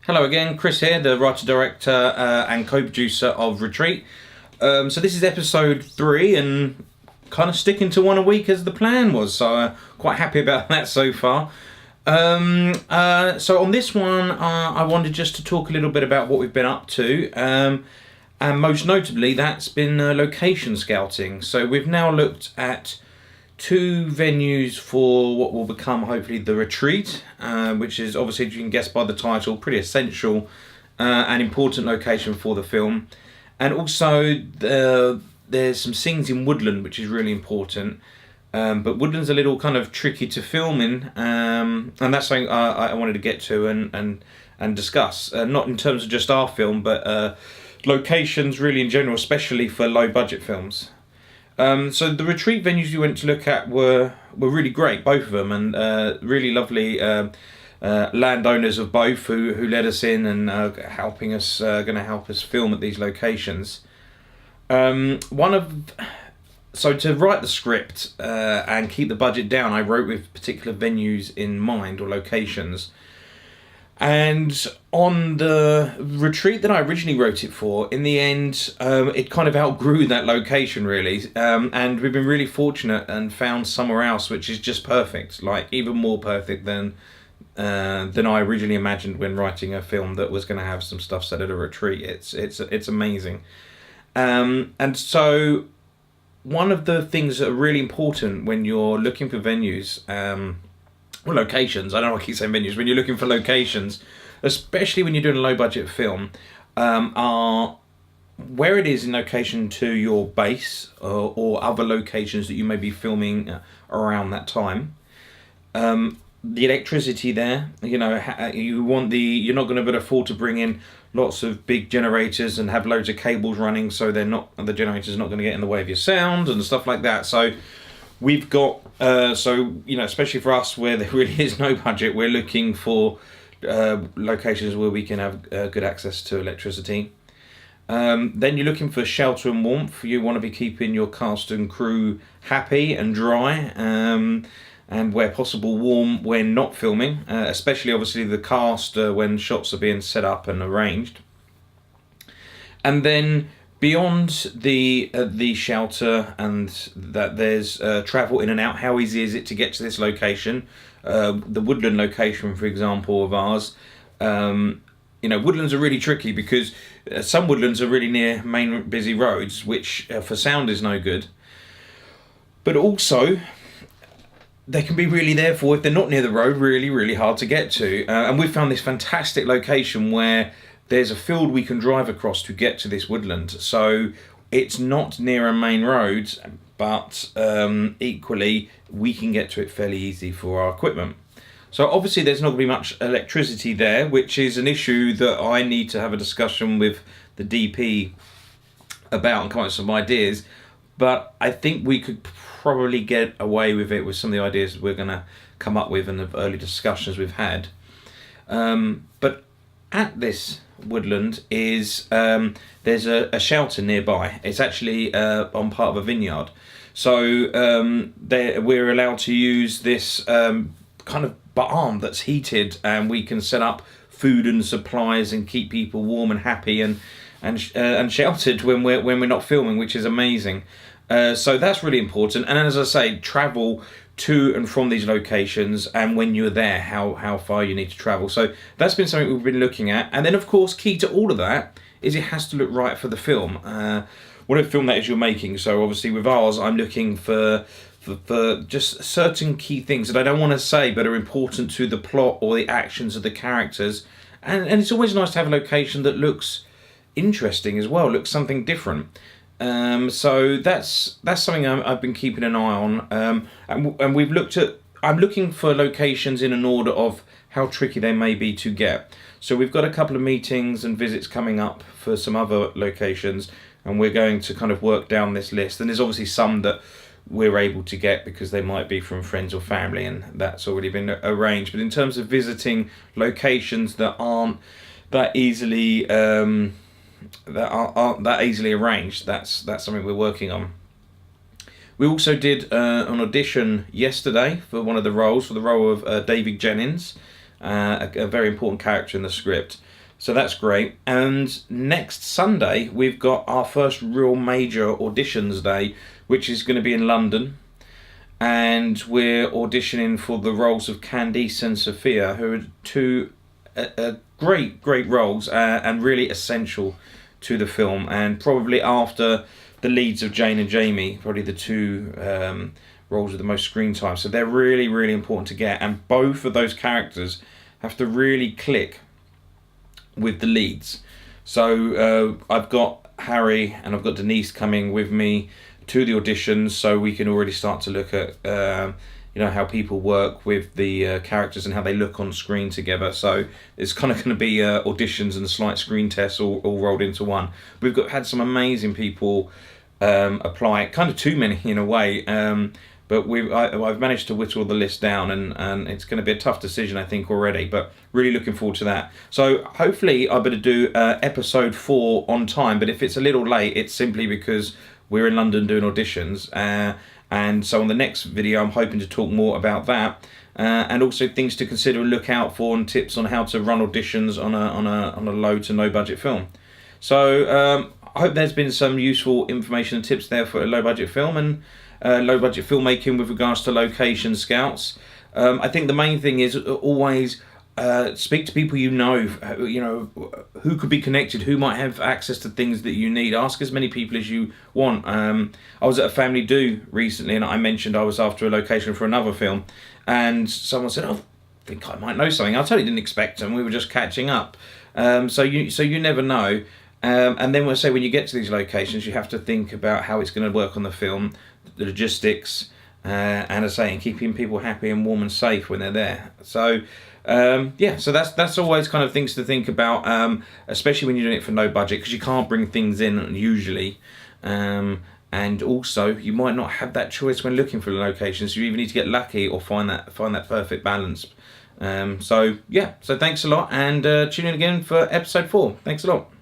Hello again, Chris here, the writer, director, and co-producer of Retreat. So this is episode 3, and kind of sticking to one a week as the plan was. So quite happy about that so far. So on this one, I wanted just to talk a little bit about what we've been up to, and most notably, that's been location scouting. So we've now looked at 2 venues for what will become hopefully the Retreat, which is obviously, as you can guess by the title, pretty essential and important location for the film. And also there's some scenes in woodland, which is really important. But woodland's a little kind of tricky to film in, and that's something I wanted to get to and discuss. Not in terms of just our film, but locations really in general, especially for low budget films. So the retreat venues we went to look at were really great, both of them, and really lovely landowners of both who let us in and going to help us film at these locations. So to write the script and keep the budget down, I wrote with particular venues in mind, or locations. And on the retreat that I originally wrote it for, in the end, it kind of outgrew that location really, and we've been really fortunate and found somewhere else which is just perfect, like even more perfect than I originally imagined when writing a film that was going to have some stuff set at a retreat. It's amazing, and so one of the things that are really important when you're looking for venues. Locations, I don't know why I keep saying venues, when you're looking for locations, especially when you're doing a low budget film, are where it is in location to your base or other locations that you may be filming around that time. The electricity there, you're not going to be able to afford to bring in lots of big generators and have loads of cables running, so the generator's not going to get in the way of your sound and stuff like that. So we've got, especially for us where there really is no budget, we're looking for locations where we can have good access to electricity. Then you're looking for shelter and warmth. You want to be keeping your cast and crew happy and dry, and where possible warm when not filming, especially obviously the cast when shots are being set up and arranged. And then beyond the shelter and that there's travel in and out, how easy is it to get to this location? The woodland location, for example, of ours, woodlands are really tricky because some woodlands are really near main busy roads, which for sound is no good. But also, they can be really, therefore, if they're not near the road, really, really hard to get to. And we've found this fantastic location where there's a field we can drive across to get to this woodland. So it's not near a main road, but equally we can get to it fairly easy for our equipment. So obviously there's not going to be much electricity there, which is an issue that I need to have a discussion with the DP about and come up with some ideas. But I think we could probably get away with it with some of the ideas we're going to come up with and the early discussions we've had. But at this woodland is there's a shelter nearby. It's actually on part of a vineyard, so we're allowed to use this kind of barn that's heated, and we can set up food and supplies and keep people warm and happy and sheltered when we're not filming, which is amazing. So that's really important. And as I say, travel to and from these locations, and when you're there, how far you need to travel. So that's been something we've been looking at. And then of course, key to all of that is it has to look right for the film. Whatever film that is you're making. So obviously with ours, I'm looking for just certain key things that I don't want to say but are important to the plot or the actions of the characters. And it's always nice to have a location that looks interesting as well, looks something different. So that's something I've been keeping an eye on, and we've looked at. I'm looking for locations in an order of how tricky they may be to get. So we've got a couple of meetings and visits coming up for some other locations, and we're going to kind of work down this list. And there's obviously some that we're able to get because they might be from friends or family, and that's already been arranged. But in terms of visiting locations that aren't that easily aren't that easily arranged, that's something we're working on. We also did an audition yesterday for one of the roles, for the role of David Jennings, a very important character in the script. So that's great. And next Sunday, we've got our first real major auditions day, which is going to be in London. And we're auditioning for the roles of Candice and Sophia, who are two great roles and really essential to the film. And probably after the leads of Jane and Jamie, probably the two roles with the most screen time. So they're really important to get. And both of those characters have to really click with the leads. So I've got Harry and I've got Denise coming with me to the auditions, so we can already start to look at how people work with the characters and how they look on screen together. So it's kind of going to be auditions and a slight screen tests all rolled into one. We've had some amazing people apply, kind of too many in a way, but I've managed to whittle the list down, and it's going to be a tough decision, I think, already, but really looking forward to that. So hopefully I better do episode 4 on time, but if it's a little late, it's simply because we're in London doing auditions, and so on the next video I'm hoping to talk more about that, and also things to consider and look out for, and tips on how to run auditions on a low to no budget film. So I hope there's been some useful information and tips there for a low budget film and low budget filmmaking with regards to location scouts. I think the main thing is always speak to people you know who could be connected, who might have access to things that you need. Ask as many people as you want. I was at a family do recently, and I mentioned I was after a location for another film, and someone said, "Oh, I think I might know something." I totally didn't expect them. We were just catching up. So you never know. And then when you get to these locations, you have to think about how it's going to work on the film, the logistics, and as I say, keeping people happy and warm and safe when they're there. So so that's always kind of things to think about, especially when you're doing it for no budget, because you can't bring things in usually, and also you might not have that choice when looking for the locations. So you either need to get lucky or find that perfect balance. So thanks a lot, and tune in again for episode 4. Thanks a lot.